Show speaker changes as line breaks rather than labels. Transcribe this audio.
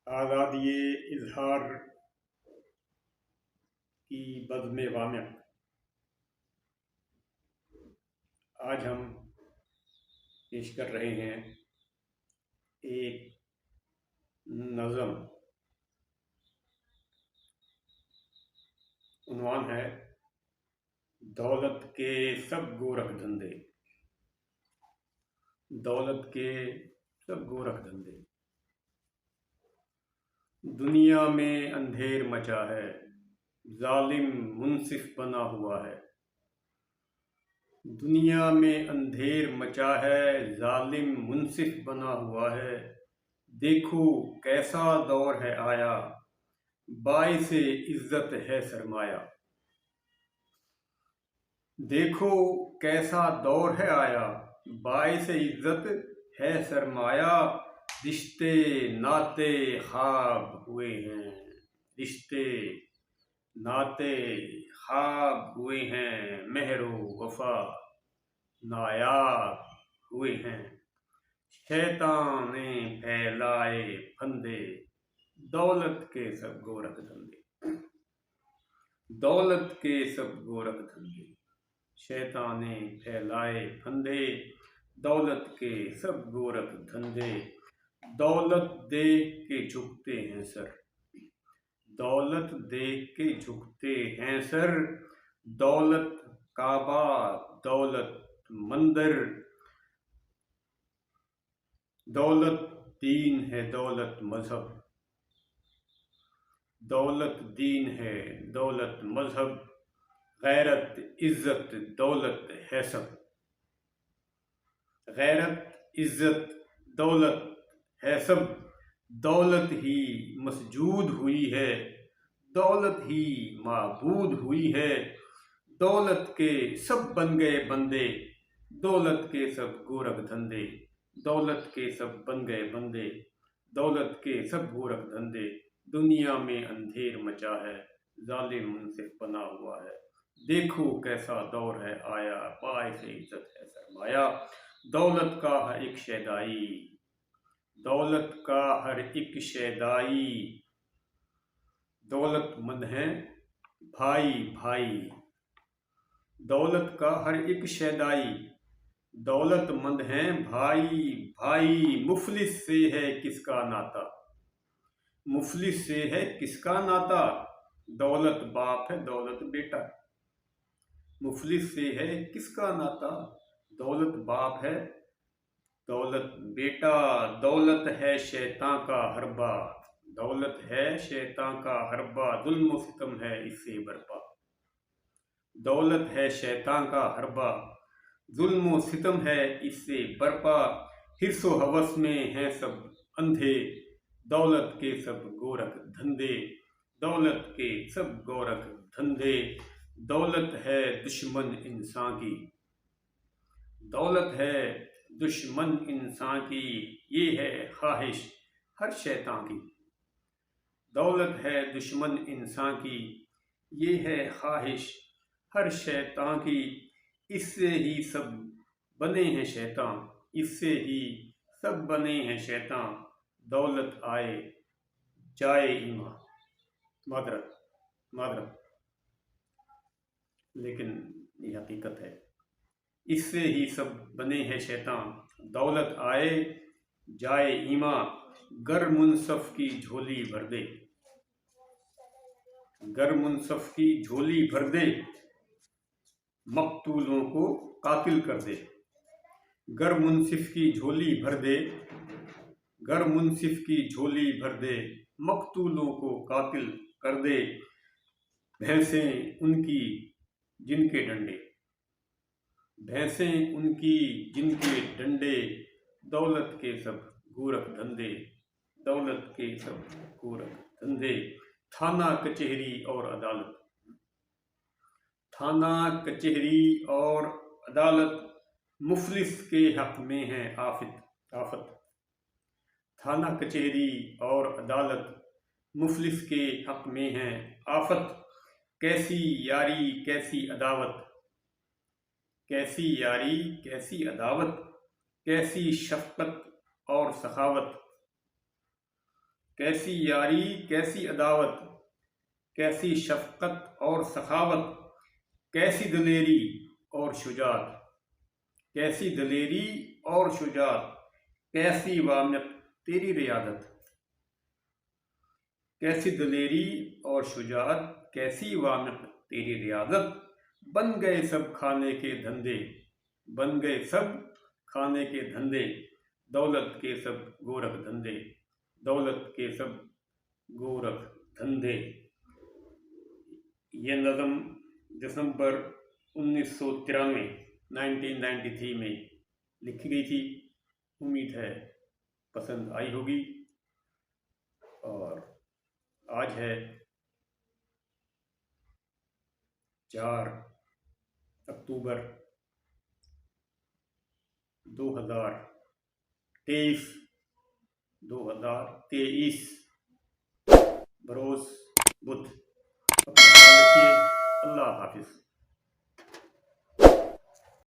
आज़ादी इजहार की बज़्म वामिक़ आज हम पेश कर रहे हैं एक नज़म। उन्वान है दौलत के सब गोरख धंधे। दौलत के सब गोरख धंधे। दुनिया में अंधेर मचा है, जालिम मुनसिफ बना हुआ है। दुनिया में अंधेर मचा है, जालिम मुनसिफ बना हुआ है। देखो कैसा दौर है आया, बाइसे इज्जत है सरमाया। देखो कैसा दौर है आया, बाइसे इज्जत है सरमाया। रिश्ते नाते ख्वाब हुए हैं, रिश्ते नाते ख्वाब हुए हैं। मेहरो वफा नायाब हुए हैं। शैतान ने फैलाए फंदे, दौलत के सब गोरख धंधे। दौलत के सब गोरख धंधे। शैतान ने फैलाए फंदे, दौलत के सब गोरख धंधे। दौलत देख के झुकते हैं सर, दौलत देख के झुकते हैं सर। दौलत काबा, दौलत मंदिर, दौलत दीन है, दौलत मजहब। दौलत दीन है, दौलत मजहब। गैरत इज्जत दौलत है सब। गैरत इज्जत दौलत है सब। दौलत ही मसजूद हुई है, दौलत ही माबूद हुई है। दौलत के सब बन गए बंदे, दौलत के सब गोरख धंधे। दौलत के सब बन गए बंदे, दौलत के सब गोरख धंधे। दुनिया में अंधेर मचा है, जालिम मुनसिफ बना हुआ है। देखो कैसा दौर है आया, बाइसे इज्जत है सरमाया। दौलत का हर एक शैदाई, दौलत का हर एक शैदाई। दौलतमंद हैं भाई भाई, दौलत का हर एक शैदाई। दौलतमंद हैं भाई भाई। मुफलिस से है किसका नाता, मुफलिस से है किसका नाता। दौलत बाप है, दौलत बेटा। मुफलिस से है किसका नाता, दौलत बाप है, दौलत बेटा। दौलत है शैतान का हरबा, दौलत है शैतान का हरबा। जुल्म सितम है इससे बरपा। दौलत है शैतान का हरबा, जुल्म सितम है इससे बरपा। हिर्सो हवस में है सब अंधे, दौलत के सब गोरख धंधे। दौलत के सब गोरख धंधे। दौलत है दुश्मन इंसान की, दौलत है दुश्मन इंसान की। ये है ख्वाहिश हर शैतान की। दौलत है दुश्मन इंसान की, ये है ख्वाहिश हर शैतान की। इससे ही सब बने हैं शैतान, इससे ही सब बने हैं शैतान। दौलत आए जाए ईमान, मादरत मादरत, लेकिन ये हकीकत है। इससे ही सब बने हैं शैतान। दौलत आए जाए ईमान, गर मुनसफ की झोली भर दे। गर मुनसफ की झोली भर दे, मकतूलों को कातिल कर दे। गर मुनसिफ की झोली भर दे, गर मुनसिफ की झोली भर दे। मकतूलों को कातिल कर दे। भैंसें उनकी जिनके डंडे, भैंसें उनकी जिनके डंडे। दौलत के सब गोरख धंधे, दौलत के सब गोरख धंधे। थाना कचहरी और अदालत, थाना कचहरी और अदालत मुफलिस के हक में है आफत। थाना कचहरी और अदालत मुफलिस के हक में है आफत। कैसी यारी कैसी अदावत, कैसी यारी कैसी अदावत। कैसी शफकत और सखावत, कैसी यारी कैसी अदावत, कैसी शफकत और सखावत, कैसी दलेरी और शुजात, कैसी दलेरी और शुजात, कैसी वामिक तेरी रियादत, कैसी दलेरी और शुजात, कैसी वामिक तेरी रियादत, बन गए सब खाने के धंधे, बन गए सब खाने के धंधे, दौलत के सब गोरख धंधे, दौलत के सब गोरख धंधे। ये नज़म दिसंबर 1993 1993 में लिखी गई थी। उम्मीद है पसंद आई होगी। और आज है 4 अक्टूबर 2023 बरोज़ बुध। अपना ख्याल रखिए। अल्लाह हाफिज़।